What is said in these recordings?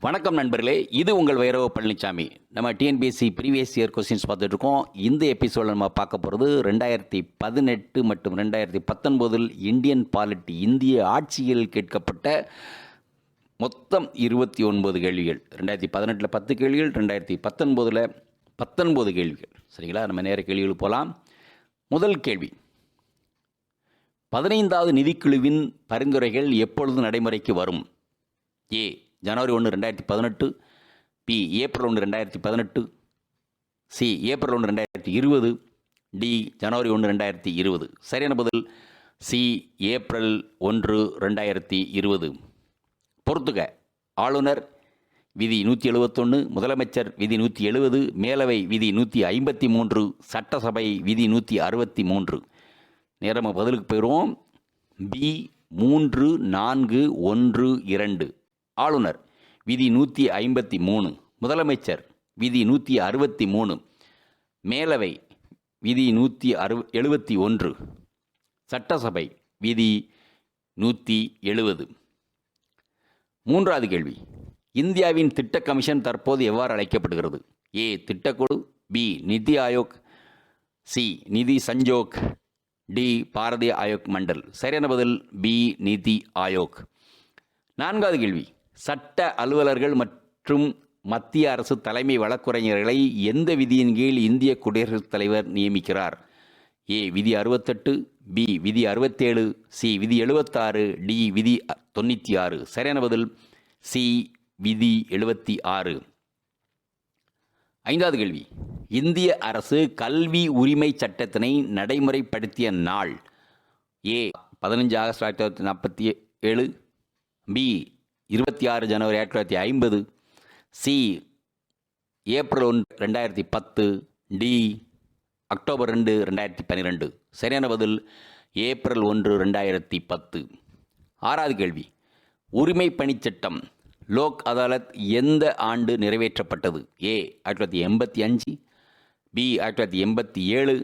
வணக்கம் நண்பர்களே, இது உங்கள் V.Palanichamy. நம்ம டிஎன்பிஎஸ்சி ப்ரீவியஸ் இயர் கொஸ்டின்ஸ் பார்த்துட்டு இருக்கோம். இந்த எபிசோடில் நம்ம பார்க்க போகிறது 2018 மற்றும் 2019 இந்தியன் பாலிட்டி, இந்திய ஆட்சியில் கேட்கப்பட்ட மொத்தம் 29 கேள்விகள். 2018 10 கேள்விகள், 2019 19 கேள்விகள். சரிங்களா? நம்ம நேர கேள்விகள் போகலாம். முதல் கேள்வி, 15வது நிதிக்குழுவின் பரிந்துரைகள் எப்பொழுது நடைமுறைக்கு வரும்? ஏ, ஜனவரி 1 2018, B, April 1 2018, C, April 1 2020, D, ஜனவரி 1 2020. சரியான பதில் சி, ஏப்ரல் 1 2020. பொறுத்துக. ஆளுநர் விதி 171, முதலமைச்சர் விதி 170, மேலவை விதி 153, சட்டசபை விதி 163. நேரம் பதிலுக்கு போயிடுவோம். பி 3, 4, 1, 2. ஆளுநர் விதி 153, முதலமைச்சர் விதி 163, மேலவை விதி 171, சட்டசபை விதி 170. மூன்றாவது கேள்வி, இந்தியாவின் திட்ட கமிஷன் தற்போது எவ்வாறு அழைக்கப்படுகிறது? ஏ, திட்டக்குழு, பி, நிதி ஆயோக், சி, நிதி சஞ்சோக், டி, பாரதிய ஆயோக் மண்டல். சரியான பதில் பி, நிதி ஆயோக். நான்காவது கேள்வி, சட்ட அலுவலர்கள் மற்றும் மத்திய அரசு தலைமை வழக்குரைஞர்களை எந்த விதியின் கீழ் இந்திய குடியரசுத் தலைவர் நியமிக்கிறார்? ஏ, விதி 68, பி, விதி 67, சி, விதி 76, டி, விதி 96. சரியான பதில் சி, விதி 76. ஐந்தாவது கேள்வி, இந்திய அரசு கல்வி உரிமை சட்டத்தினை நடைமுறைப்படுத்திய நாள்? ஏ, 15 ஆகஸ்ட் 1947, பி, 26 ஜனவரி 1950, சி, ஏப்ரல் 1 2010, டி, அக்டோபர் 2 2012. சரியான பதில் ஏப்ரல் 1 2010. ஆறாவது கேள்வி, உரிமை பணிச்சட்டம் லோக் அதாலத் எந்த ஆண்டு நிறைவேற்றப்பட்டது? ஏ, 1985, பி, 1987,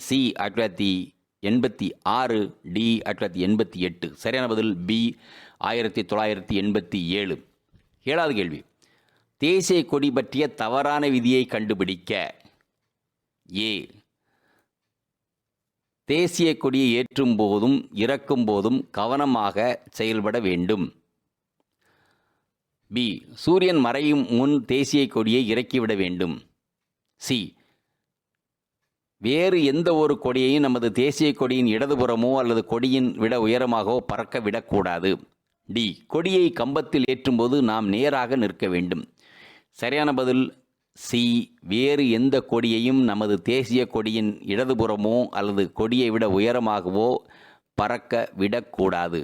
சி, 1986, டி, 1988. சரியான பதில் பி, 1987. ஏழாவது கேள்வி, தேசிய கொடி பற்றிய தவறான விதியை கண்டுபிடிக்க. ஏ, தேசிய கொடியை ஏற்றும் போதும் இறக்கும் போதும் கவனமாக செயல்பட வேண்டும். பி, சூரியன் மறையும் முன் தேசிய கொடியை இறக்கிவிட வேண்டும். சி, வேறு எந்த ஒரு கொடியையும் நமது தேசிய கொடியின் இடதுபுறமோ அல்லது கொடியின் விட உயரமாகவோ பறக்க விடக்கூடாது. டி, கொடியை கம்பத்தில் ஏற்றும்போது நாம் நேராக நிற்க வேண்டும். சரியான பதில் சி, வேறு எந்த கொடியையும் நமது தேசிய கொடியின் இடதுபுறமோ அல்லது கொடியை விட உயரமாகவோ பறக்க விடக்கூடாது.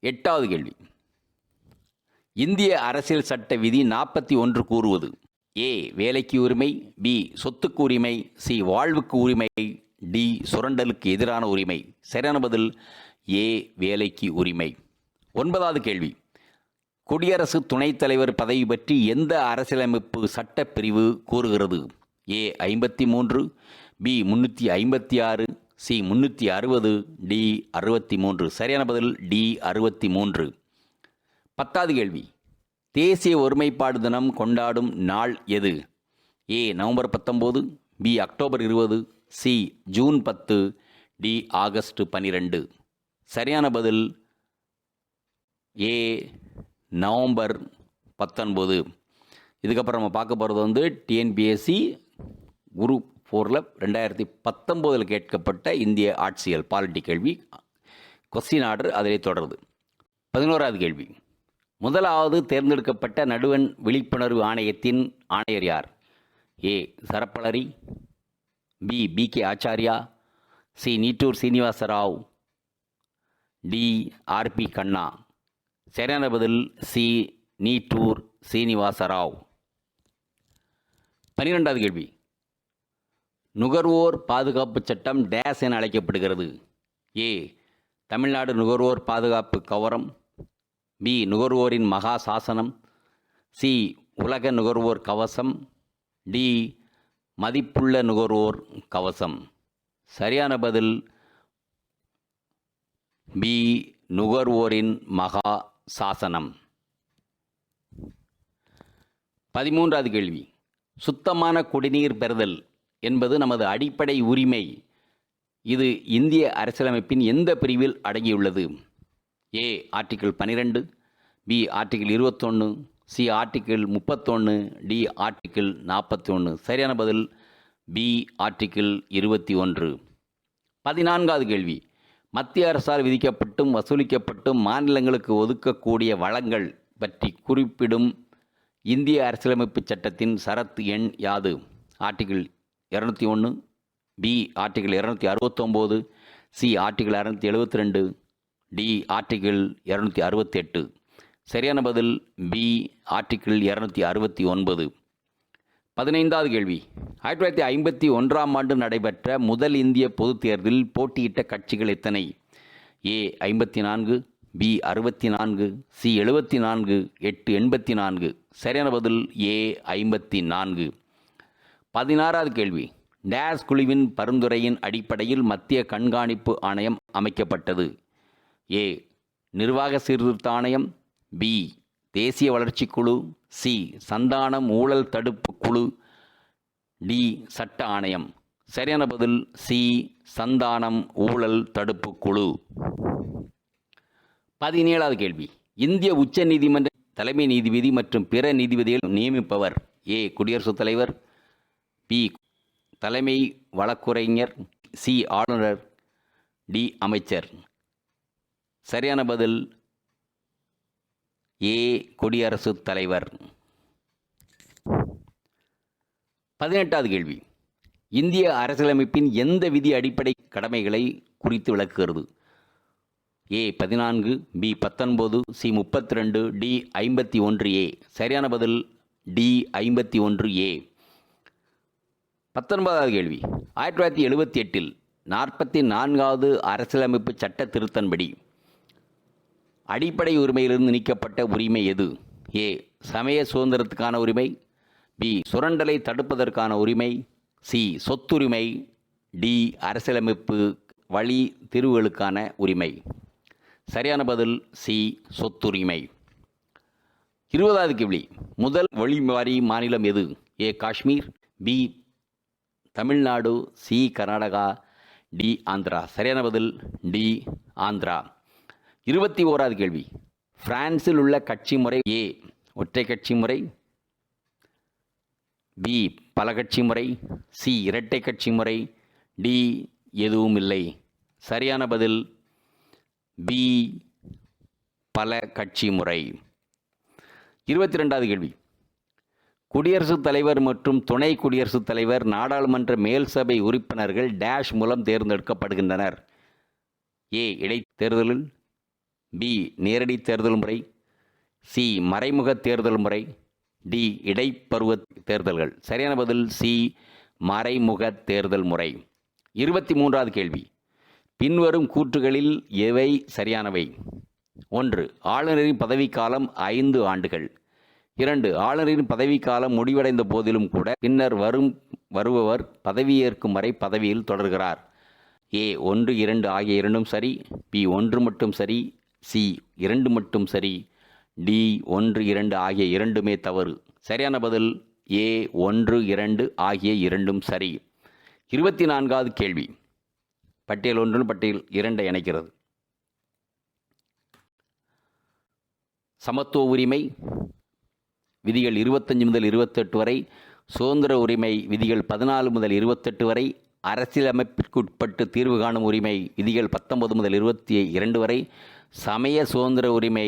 எட்டாவது கேள்வி, இந்திய அரசியல் சட்ட விதி 41 கூறுவது? ஏ, வேலைக்கு உரிமை, பி, சொத்துக்கு உரிமை, சி, வாழ்வுக்கு உரிமை, டி, சுரண்டலுக்கு எதிரான உரிமை. சரியான பதில் ஏ, வேலைக்கு உரிமை. ஒன்பதாவது கேள்வி, குடியரசு துணைத் தலைவர் பதவி பற்றி எந்த அரசியலமைப்பு சட்டப்பிரிவு கூறுகிறது? ஏ, 53, பி, 356, சி, 360, டி, 63. சரியான பதில் டி, 63. பத்தாவது கேள்வி, தேசிய ஒருமைப்பாடு தினம் கொண்டாடும் நாள் எது? A, November 19, B, October 20, C, June 10, D, August 12. சரியான பதில் ஏ, நவம்பர் 19. இதுக்கப்புறம் நம்ம பார்க்க போகிறது டிஎன்பிஎஸ்சி குரூப் 4 2019 கேட்கப்பட்ட இந்திய ஆட்சியல் பாலிட்டி கேள்வி. கொஸ்டின் ஆர்டர் அதிலே தொடருது. 11வது கேள்வி, முதலாவது தேர்ந்தெடுக்கப்பட்ட நடுவண் விழிப்புணர்வு ஆணையத்தின் ஆணையர் யார்? ஏ, சரப்பளரி, B, P K. Acharya, C, Nittoor Srinivasrao, D, R P. Khanna. சரியான பதில் சி, நீட்டூர் சீனிவாசராவ். 12வது கேள்வி, நுகர்வோர் பாதுகாப்பு சட்டம் டேஸ் என அழைக்கப்படுகிறது? ஏ, தமிழ்நாடு நுகர்வோர் பாதுகாப்பு கவரம், பி, நுகர்வோரின் மகா சாசனம், சி, உலக நுகர்வோர் கவசம், டி, மதிப்புள்ள நுகர்வோர் கவசம். சரியான பதில் பி, நுகர்வோரின் மகா சாசனம். 13வது கேள்வி, சுத்தமான குடிநீர் பெறுதல் என்பது நமது அடிப்படை உரிமை. இது இந்திய அரசியலமைப்பின் எந்த பிரிவில் அடங்கியுள்ளது? A article 12, B article 21, C article 31, D article 41. சரியான பதில் பி ஆர்டிகிள் 21. 14வது கேள்வி, மத்திய அரசால் விதிக்கப்பட்டும் வசூலிக்கப்பட்டும் மாநிலங்களுக்கு ஒதுக்கக்கூடிய வளங்கள் பற்றி குறிப்பிடும் இந்திய அரசியலமைப்பு சட்டத்தின் சரத்து எண் யாது? Article 201, B article 269, C article 272, D article 268. சரியான பதில் பி ஆர்டிகிள் 269. 15வது கேள்வி, 1951ஆம் ஆண்டு நடைபெற்ற முதல் இந்திய பொதுத் தேர்தலில் போட்டியிட்ட கட்சிகள் எத்தனை? ஏ 54, பி 64, சி 74, 8 84. சரியான பதில் ஏ 54. 16வது கேள்வி, டேஸ் குழுவின் பரிந்துரையின் அடிப்படையில் மத்திய கண்காணிப்பு ஆணையம் அமைக்கப்பட்டது? ஏ நிர்வாக சீர்திருத்த ஆணையம், பி தேசிய வளர்ச்சி குழு, சி சந்தானம் ஊழல் தடுப்பு குழு, டி சட்ட ஆணையம். சரியான பதில் சி சந்தானம் ஊழல் தடுப்பு குழு. 17வது கேள்வி, இந்திய உச்ச நீதிமன்ற தலைமை நீதிபதி மற்றும் பிற நீதிபதிகள் நியமிப்பவர்? ஏ குடியரசுத் தலைவர், பி தலைமை வழக்குரைஞர், சி ஆளுநர், டி அமைச்சர். சரியான பதில் ஏ குடியரசுத் தலைவர். 18வது கேள்வி, இந்திய அரசியலமைப்பின் எந்த விதி அடிப்படை கடமைகளை குறித்து விளக்குகிறது? ஏ 14, பி 19, சி 32, டி 51A. சரியான பதில் டி 51A. 19வது கேள்வி, 1978இல் 44வது அரசியலமைப்பு சட்ட திருத்தன்படி அடிப்படை உரிமையிலிருந்து நீக்கப்பட்ட உரிமை எது? ஏ சமய சுதந்திரத்துக்கான உரிமை, பி சுரண்டலை தடுப்பதற்கான உரிமை, சி சொத்துரிமை, டி அரசியலமைப்பு வழி தீர்வுகளுக்கான உரிமை. சரியான பதில் சி சொத்துரிமை. 20வது கேள்வி, முதல் ஒளிவாரி மாநிலம் எது? A Kashmir, B Tamil Nadu, C Karnataka, D Andhra. சரியான பதில் டி ஆந்திரா. 21வது கேள்வி, பிரான்சில் உள்ள கட்சி முறை? ஏ ஒற்றை கட்சி முறை, பி பல கட்சி முறை, சி இரட்டை கட்சி முறை, டி எதுவும் இல்லை. சரியான பதில் பி பல கட்சி முறை. 22வது கேள்வி, குடியரசுத் தலைவர் மற்றும் துணை குடியரசுத் தலைவர் நாடாளுமன்ற மேல் சபை உறுப்பினர்கள் டேஷ் மூலம் தேர்ந்தெடுக்கப்படுகின்றனர்? ஏ இடைத்தேர்தலில், பி நேரடி தேர்தல் முறை, சி மறைமுக தேர்தல் முறை, டி இடைப்பருவ தேர்தல்கள். சரியான பதில் சி மறைமுக தேர்தல் முறை. 23வது கேள்வி, பின்வரும் கூற்றுகளில் எவை சரியானவை? 1 ஆளுநரின் பதவிக்காலம் 5 ஆண்டுகள். 2 ஆளுநரின் பதவிக்காலம் முடிவடைந்த போதிலும் கூட பின்னர் வருபவர் பதவியேற்கும் வரை பதவியில் தொடர்கிறார். ஏ 1, 2 ஆகிய இரண்டும் சரி, பி 1 மட்டும் சரி, சி 2 மட்டும் சரி, டி 1, 2 ஆகிய இரண்டுமே தவறு. சரியான பதில் ஏ 1, 2 ஆகிய இரண்டும் சரி. 24வது கேள்வி, பட்டியல் 1 பட்டியல் 2 இணைக்கிறது. சமத்துவ உரிமை விதிகள் 25 முதல் 28 வரை, சுதந்திர உரிமை விதிகள் 14 முதல் 28 வரை, அரசியலமைப்பிற்குட்பட்டு தீர்வு காணும் உரிமை விதிகள் 19 முதல் 22 வரை, சமய சுதந்திர உரிமை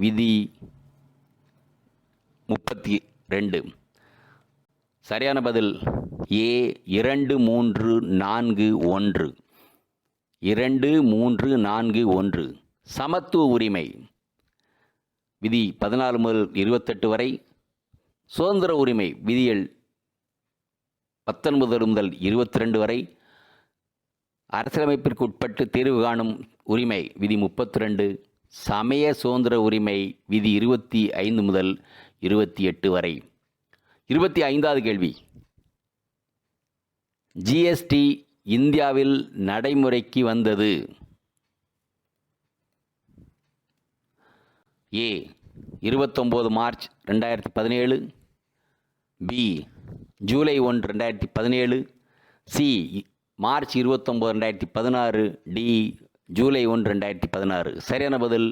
விதி 32. சரியான பதில் ஏ 2, 3, 4, 1. 2, 3, 4, 1. சமத்துவ உரிமை விதி 14 முதல் 28 வரை, சுதந்திர உரிமை விதிகள் 19 முதல் 22 வரை, அரசியலமைப்பிற்கு உட்பட்டு தீர்வு காணும் உரிமை விதி 32, சமய சுதந்திர உரிமை விதி 25 முதல் 28 வரை. 25வது கேள்வி, ஜிஎஸ்டி இந்தியாவில் நடைமுறைக்கு வந்தது? A 29 March 2017, B July 1 2017, C March 29 2016, D July 1 2016. சரியான பதில்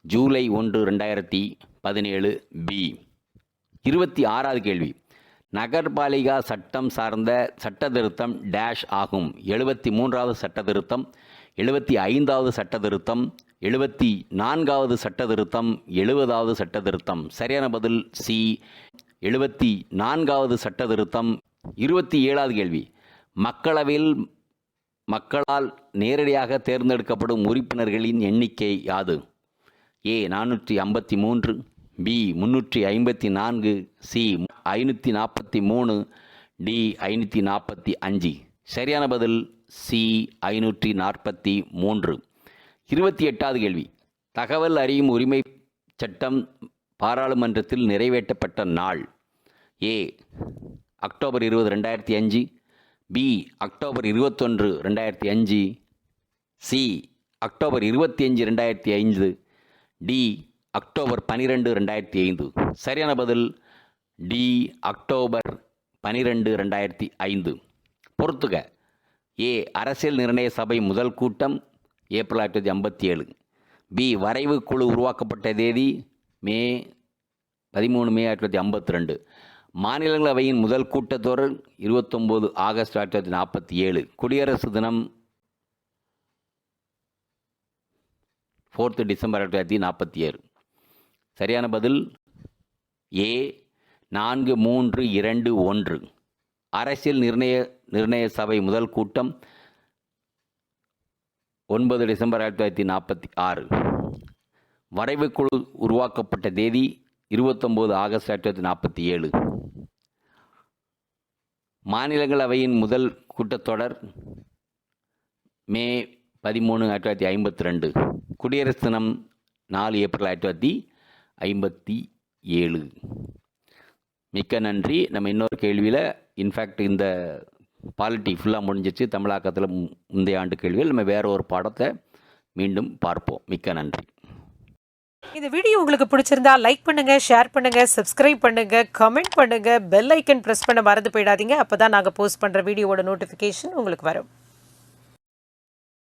ஜூலை 1 2017 பி. 26வது கேள்வி. நகர்பாலிகா சட்டம் சார்ந்த சட்ட திருத்தம் டேஷ் ஆகும். 73வது சட்ட திருத்தம், 75வது சட்ட திருத்தம், 74வது சட்ட திருத்தம், 70வது சட்ட திருத்தம். சரியான பதில் சி 74வது சட்ட திருத்தம். 27வது கேள்வி. மக்களவையில் மக்களால் நேரடியாக தேர்ந்தெடுக்கப்படும் உறுப்பினர்களின் எண்ணிக்கை யாது? ஏ 453, பி 354, சி 543, டி 545. சரியான பதில் சி 543. 28வது கேள்வி. தகவல் அறியும் உரிமை சட்டம் பாராளுமன்றத்தில் நிறைவேற்றப்பட்ட நாள். A October 20 2005, B October 21 2005, C October 25 2005, D October 12 2005. சரியான பதில் டி அக்டோபர் 12 2005. பொறுத்துக. ஏ அரசியல் நிர்ணய சபை முதல் கூட்டம் ஏப்ரல் 1957, பி வரைவு குழு உருவாக்கப்பட்ட தேதி மே 13 மே 1952, மாநிலங்களவையின் முதல் கூட்டத்தொடர் 29 ஆகஸ்ட் 1947, குடியரசு தினம் 4 டிசம்பர் 1947. சரியான பதில் ஏ 4321. அரசியல் நிர்ணய சபை முதல் கூட்டம் 9 டிசம்பர் 1946. வரைவுக்குழு உருவாக்கப்பட்ட தேதி 29 ஆகஸ்ட் 1947. மாநிலங்களவையின் முதல் கூட்டத்தொடர் மே 13 1952. குடியரசு தினம் 4 ஏப்ரல் 1957. மிக்க நன்றி. நம்ம இன்னொரு கேள்வியில் இன்ஃபேக்ட் இந்த பாலிட்டி ஃபுல்லாக முடிஞ்சிச்சு. தமிழாக்கத்தில் முந்தைய ஆண்டு கேள்வியில் நம்ம வேற ஒரு பாடத்தை மீண்டும் பார்ப்போம். மிக்க நன்றி. இந்த வீடியோ உங்களுக்கு பிடிச்சிருந்தா லைக் பண்ணுங்க, ஷேர் பண்ணுங்க, சப்ஸ்கிரைப் பண்ணுங்க, கமெண்ட் பண்ணுங்க, பெல் ஐக்கன் பிரஸ் பண்ண மறந்து போயிடாதீங்க. அப்பதான் நாங்கள் போஸ்ட் பண்ற வீடியோவோட நோட்டிஃபிகேஷன் உங்களுக்கு வரும்.